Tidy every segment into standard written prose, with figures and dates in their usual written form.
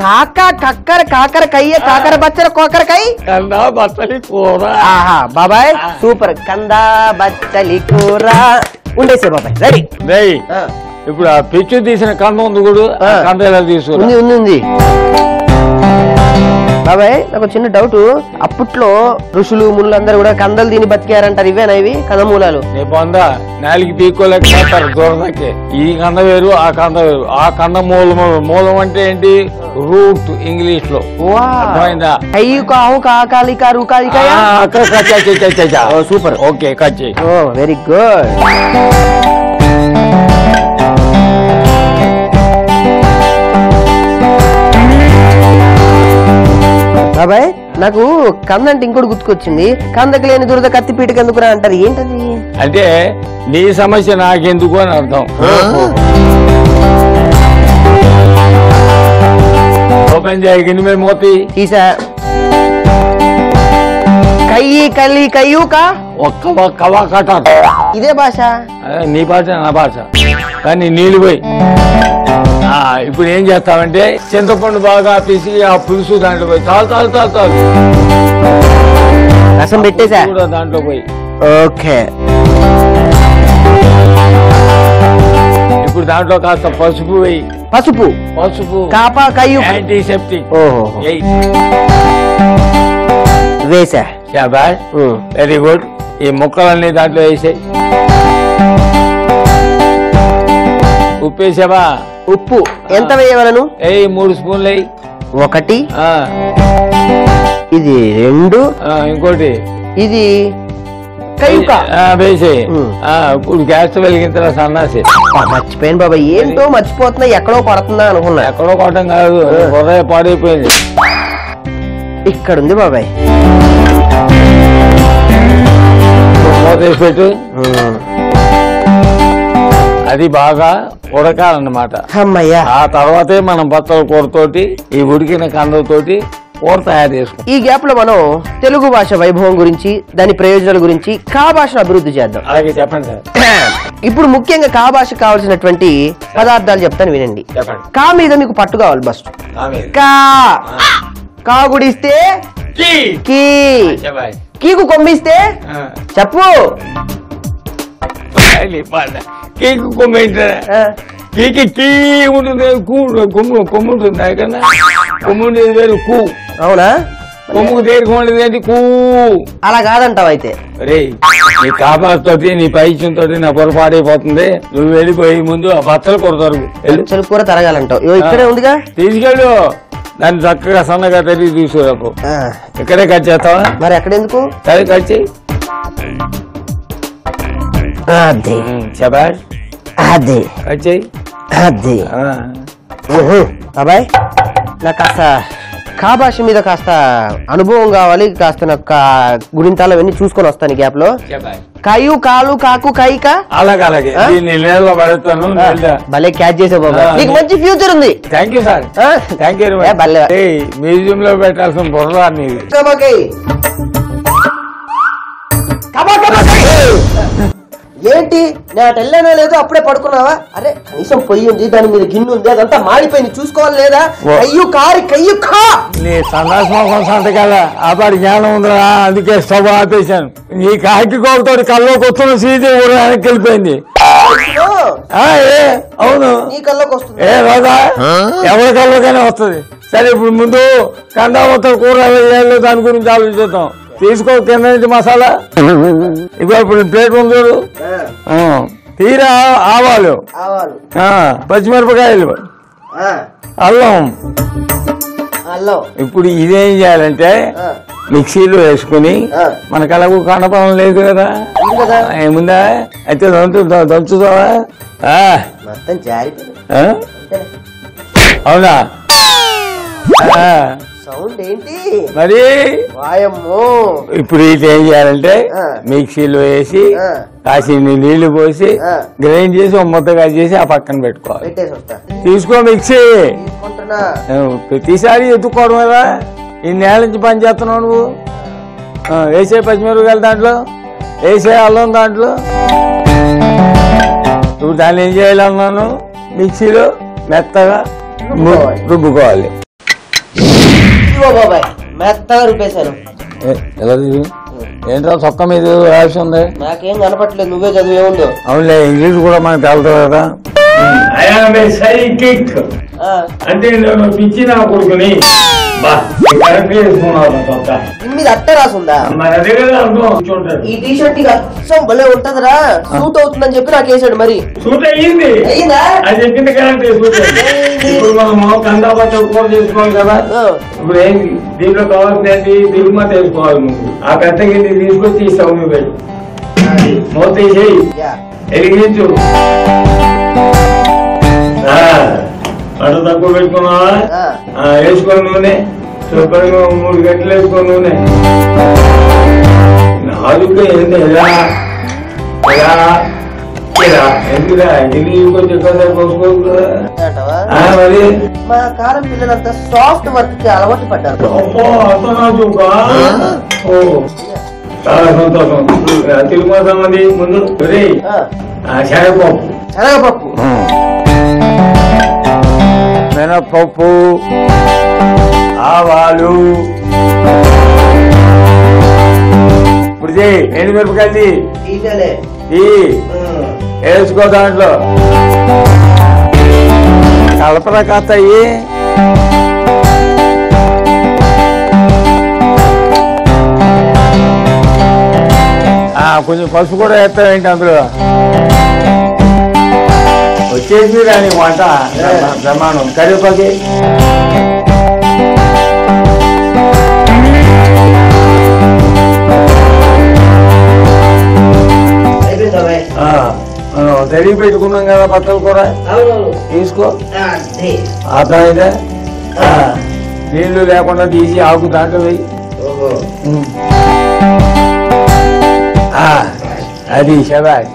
కాక కక్కర కాకర కయ్య కాకర బచ్చల కోకరకాయ కందా బచ్చలి కూర. ఆహా బాబాయ్ సూపర్. కందా బచ్చలి కూర ఉండేసే బాబాయ్ రెడీ. ఇప్పుడు ఆ పిచ్చు తీసిన కంద ఉంది కూడా కంద ఎలా తీసుకురా? ఉంది ఉంది బాబాయ్. నాకు చిన్న డౌట్, అప్పట్లో ఋషులు ముళ్ళు అందరు కూడా కందలు తిని బతికారంటారు, ఇవేనా ఇవి కందమూలాలు? నీ పొందా నాలుగు పీక్కోలేకపోతారు దూరదక్కే. ఈ కంద వేరు ఆ కంద వేరు. ఆ కంద మూలం అంటే ఏంటి? రూట్ ఇంగ్లీష్ లో. అర్థమైందా? అయ్యు కావు కాకాలి కారు సూపర్. ఓకే కట్ చేయి. ఓ వెరీ గుడ్. బాబాయ్ నాకు కంద అంటే ఇంకోటి గుర్తుకొచ్చింది. కందకు లేని దురద కత్తిపీటకి ఎందుకురా అంటారు, ఏంటది? అంటే నీ సమస్య నాకెందుకు అని అర్థం. ఓపెన్ చేయగింది మేము మోతి తీసా. కయ్యి కలి కయ్యూ కా ఒక్క కవా కట. ఇదే భాష. నీ భాష నా భాష కానీ నీళ్ళు పోయి. ఇప్పుడు ఏం చేస్తామంటే చింతపండు బాగా పిసికి ఆ పులుసు దాంట్లో పోయి చాలు రసం పెట్టేసా కూడా దాంట్లో పోయి. ఓకే. ఇప్పుడు దాంట్లో కాస్త పసుపు వేయి. పసుపు కాపా కయ్యూ యాంటీసెప్టిక్. ఓహో వేసా. శాబాష్ వెరీ గుడ్. ఈ ముక్కలన్నీ దాంట్లో వేసాయి. ఉప్పు వేసావా? ఉప్పు ఎంత వేయవలను? 3 స్పూన్లు వేయి. 1 ఇది 2 ఇంకోటి ఇది కయ్యూకా వేసేయి. ఇప్పుడు గ్యాస్ వెలిగించిన సన్నాసి. మర్చిపోయాను బాబా, ఏంటో మర్చిపోతున్నా, ఎక్కడో పడుతుందా అనుకున్నా. ఎక్కడో కొట్టం కాదు, హృదయ పాడైపోయింది. ఇక్కడ ఉంది బాబాయ్. పెట్టు. అది బాగా ఉడకాలన్నమాట. అమ్మయ్యా. ఆ తర్వాతే మనం బత్తల కూరతోటి ఈ ఉడికిన కందతోటి కూర తయారు చేసుకుంటాం. ఈ గ్యాప్ లో మనం తెలుగు భాష వైభవం గురించి, దాని ప్రయోజనాల గురించి, కా భాషను అభివృద్ధి చేద్దాం. అలాగే చెప్పండి సార్. ఇప్పుడు ముఖ్యంగా కా భాషకు కావాల్సినటువంటి పదార్థాలు చెప్తాను వినండి. కా మీద మీకు పట్టు కావాలి. బస్ కా కా గుడిస్తే కీ, కీకు కొమ్మిస్తే చెప్పు. కేకు కేకి కీ ఉంటుంది, కొమ్ము ఉంటుంది. కన్నా కొమ్ము ఉండేది వేరు కూ. అవునా? కొమ్ముకు తేరుకోండి ఏంటి కూ. అలా కాదంటావు అయితే. రే నీ కాపాడుతోటి నీ పైచ్యంతో నా పొరపాడైపోతుంది. నువ్వు వెళ్ళిపోయి ముందు ఆ బత్తలు కొడతారు. కూర తరగాలంటావు. ఇక్కడే ఉందిగా, తీసుకెళ్ళు. దాన్ని చక్కగా సన్నగా తరిగి తీసుకురాకు. ఇక్కడే కట్ చేస్తావా? మరి ఎక్కడెందుకు? సరే కట్ చేయి. అదే శబాష్. అదే కట్ చేయి. అదే బాబాయ్, నాకు కాస్త కా భాష మీద కాస్త అనుభవం కావాలి. కాస్త నాకు గుడింతాలు అవన్నీ చూసుకొని వస్తాను ఈ గ్యాప్ లో. కయ్యూ కాలు కాకు కైక. అలాగే నీళ్ళలో పడతాను. భలే క్యాచ్ చేసావు బాబా, నీకు మంచి ఫ్యూచర్ ఉంది. Thank you sir. Thank you. Museum లో పెట్టాల్సిన బుర్ర నీది. ఏంటి నేను వెళ్ళానా లేదు, అప్పుడే పడుకున్నావా? అరే కనీసం పొయ్యి ఉంది, దాని మీద గిన్నె ఉంది, అదంతా మాడిపోయింది, చూసుకోవాలి లేదా? కయ్యూ కారి కయ్యూ కా. నీ సందాసం సంతకాల ఆపాడి జ్ఞానం ఉందా? అందుకే స్టవ్ ఆపేశాను. నీ కాకి కోకతోటి కల్లోకి వస్తున్న సీజీ కూడా వెనక్కి వెళ్ళిపోయింది. అవును, నీ కల్లోకి వస్తుంది. రాదా? ఎవరి కల్లోకైనా వస్తుంది. సరే ఇప్పుడు ముందు కందా మొత్తం కూర దాని గురించి ఆలోచిద్దాం. తీసుకో కింద నుంచి మసాలా. ఇప్పుడు ప్లేట్ ఉంది చూడు. తీరా ఆవాలు, పచ్చిమిరపకాయలు, అల్లం. ఇప్పుడు ఇదేం చేయాలంటే మిక్సీలో వేసుకుని, మనకు అలాగూ కనపడం లేదు కదా, ఏముందా అయితే దంచుతావా? అవునా? సౌండ్ ఏంటి మరి? వాయమ్మో. ఇప్పుడు ఇది ఏం చేయాలంటే మిక్సీలో వేసి కాసిన్ని నీళ్లు పోసి గ్రైండ్ చేసి ఒక ముద్దగా చేసి ఆ పక్కన పెట్టుకోవాలి. తీసుకో మిక్సీ. ప్రతిసారి ఎత్తుకోవడం కదా, ఈ నేల నుంచి పని చేస్తున్నావు నువ్వు. వేసే పచ్చిమిరపకాయలు దాంట్లో, వేసే అల్లం దాంట్లో. ఇప్పుడు దాన్ని ఏం చేయాలన్నాను, మిక్సీలో మెత్తగా రుబ్బుకోవాలి. ఇదిగో బాబాయ్ మెత్తగా రుపేశాను. ఎలా ఏంటో చొక్క మీద రాసి ఉంది. నాకేం కనపట్లేదు, నువ్వే చదువు ఏముందో. అవునులే ఇంగ్లీష్ కూడా మనకు తెలుతుంది కదా. అంటే నేను పిచ్చి నా కొడుకుని మీద అట్ట రాసుందా? ఈ టీ షర్ట్ అచ్చం భలే ఉంటదిరా, సూట్ అవుతుందని చెప్పి నాకు వేసాడు. మరి సూట్ అయ్యింది, అయ్యిందా? అది చెప్పింది కరెక్ట్. ఇప్పుడు మనము కందాపచ్చ కూర చేసుకోవాలి కదా. ఇప్పుడు ఏంటి దీంట్లో కావాల్సింది దిగుమతి వేసుకోవాలి. నువ్వు ఆ పెద్ద గిన్నె తీసుకొచ్చి స్టవ్ మీద పెట్టి మూత తీసేయి, ఎరిగించు. అటు తక్కువ పెట్టుకున్నావా? వేసుకోని నూనె శుభ్రంగా 3 గంటలు వేసుకోని నూనె. నాలుగు ఏంటి ఎలా ఎలా ఇలా ఎందుకురా ఇది కొంచెం ఎక్కువ పోసుకోవచ్చు కదా. మరి మా కారం పిల్లలంతా సాఫ్ట్ వర్క్ కి అలవాటు పడ్డారు. చాలా సంతోషం. తెలుగు సంబంధి ముందు శనగపప్పు శనగపప్పు మినపప్పు ఆవాలు ఇప్పుడు ఎండు మిరపకాయలు వేసుకో. దాంట్లో కలపరా కాస్తాయి. కొంచెం పసుపు కూడా వేస్తావేంటి అందులో? వచ్చేసి దాని వంట ప్రమాణం. కరివేపాకి తడిగి పెట్టుకున్నాం కదా పచ్చల కూర, తీసుకో. అర్థమైందా? నీళ్లు లేకుండా తీసి ఆకు దాంట్లో వేయి. అది శబాష్.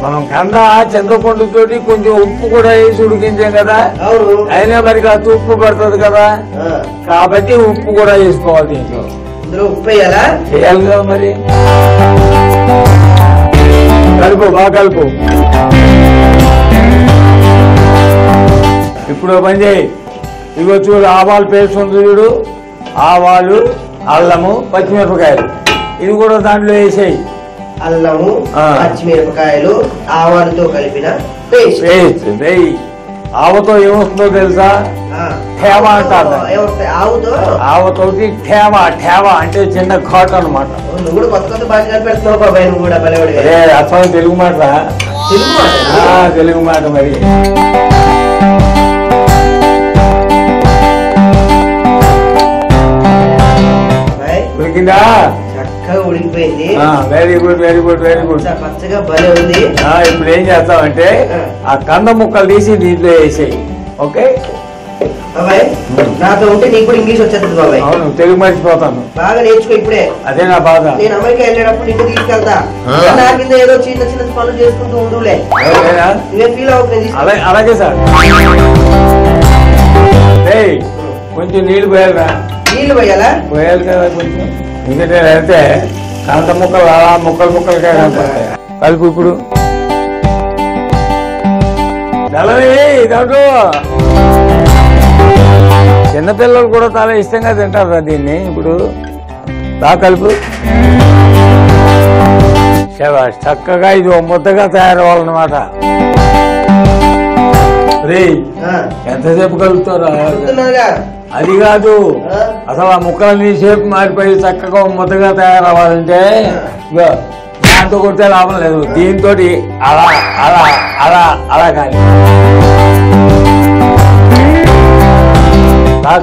మనం కంద చింతపండుతోటి కొంచెం ఉప్పు కూడా వేసి ఉడికించాం కదా, అయినా మరి కాస్త ఉప్పు పడుతుంది కదా, కాబట్టి ఉప్పు కూడా వేసుకోవాలి. దీంట్లో ఉప్పు వేయాలా? వేయాలి కదా మరి. కలుపు, బాగా కలుపు. ఇప్పుడు పని చేయి. ఇగో చూడు, ఆవాలు పేస్ట్ ఉంది చూడు. ఆవాలు, అల్లము, పచ్చిమిరపకాయలు ఇది కూడా దాంట్లో వేసేయి. అల్లము, పచ్చిమిరపకాయలు, ఆవాలతో కలిపిన పేస్ట్ వేయి. ఆవుతో ఏమొస్తుందో తెలుసా? ఠేమ అంటారు. ఆవుతోటి ఠేమ. ఠేమ అంటే చిన్న ఘాట్ అనమాట. నువ్వు కూడా కొత్త కొత్త భాష పెడుతున్నావు బాబాయ్. నువ్వు కూడా అసలు తెలుగు మాట. తెలుగు మాట మరి. ఉడికిందా? చక్కగా ఉడికిపోయింది. Very good, very good, very good. పచ్చగా భలే ఉంది. ఇప్పుడు ఏం చేస్తామంటే ఆ కంద ముక్కలు తీసి దీంట్లో వేసేయి. ఓకే బాబాయ్, నాతో ఉంటే నీకు కూడా ఇంగ్లీష్ వచ్చేస్తుంది బాబాయ్. అవును, తెలుగు మర్చిపోతాను. బాగా నేర్చుకో ఇప్పుడే. అదే నా బాధ. నేను అమెరికా వెళ్ళేటప్పుడు ఇంటికి తీసుకెళ్తా. నా కింద ఏదో చిన్న చిన్న పనులు చేసుకుంటూ ఉండులే. నువ్వేం ఫీల్ అవుతుంది. అలాగే సార్. కొంచెం నీళ్లు పోయాలిరా. నీళ్లు పోయాలా? పోయాలి కదా కొంచెం. ఎందుకంటే అయితే కంద ముక్కలు అలా ముక్కలు ముక్కలుగా కనపడతాయి. కలుపు. ఇప్పుడు దాంట్లో చిన్నపిల్లలు కూడా చాలా ఇష్టంగా తింటారు దీన్ని. ఇప్పుడు బాగా కలుపు. శబాష్. చక్కగా ఇది ముద్దగా తయారవ్వాలన్నమాట. రే ఎంతసేపు కలుపుతారా? అది కాదు, అసలు ఆ ముక్కలని షేప్ మారిపోయి చక్కగా ముద్దగా తయారవ్వాలంటే దాంతో కొడితే లాభం లేదు. దీంతో అలా అలా అలా అలా కానీ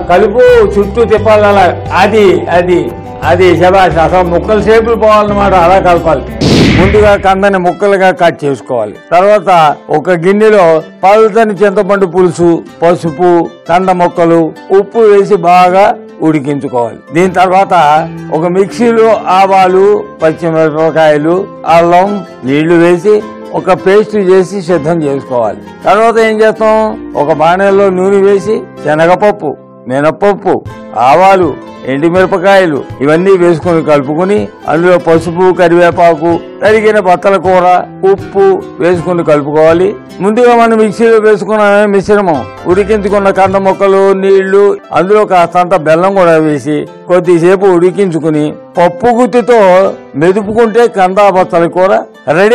కలుపు, చుట్టూ తిప్పాలి అలా. అది అది అది శబాష్. అసలు ముక్కల షేపులు పోవాలన్నమాట. అలా కలపాలి. ముందుగా కందని ముక్కలుగా కట్ చేసుకోవాలి. తర్వాత ఒక గిన్నెలో పల్చని చింతపండు పులుసు, పసుపు, కంద ముక్కలు, ఉప్పు వేసి బాగా ఉడికించుకోవాలి. దీని తర్వాత ఒక మిక్సీలో ఆవాలు, పచ్చిమిరపకాయలు, అల్లం, నీళ్లు వేసి ఒక పేస్ట్ చేసి సిద్ధం చేసుకోవాలి. తర్వాత ఏం చేస్తాం? ఒక బాణలో నూనె వేసి శనగపప్పు, మినపప్పు, ఆవాలు, ఎండుమిరపకాయలు ఇవన్నీ వేసుకుని కలుపుకుని అందులో పసుపు, కరివేపాకు, తరిగిన బత్తల కూర, ఉప్పు వేసుకుని కలుపుకోవాలి. ముందుగా మనం మిక్సీలో వేసుకున్న మిశ్రమం, ఉడికించుకున్న కంద మొక్కలు, నీళ్లు, అందులో కాస్తంత బెల్లం కూడా వేసి కొద్దిసేపు ఉడికించుకుని పప్పు గుత్తితో మెదుపుకుంటే కంద బత్తల కూర రెడీ.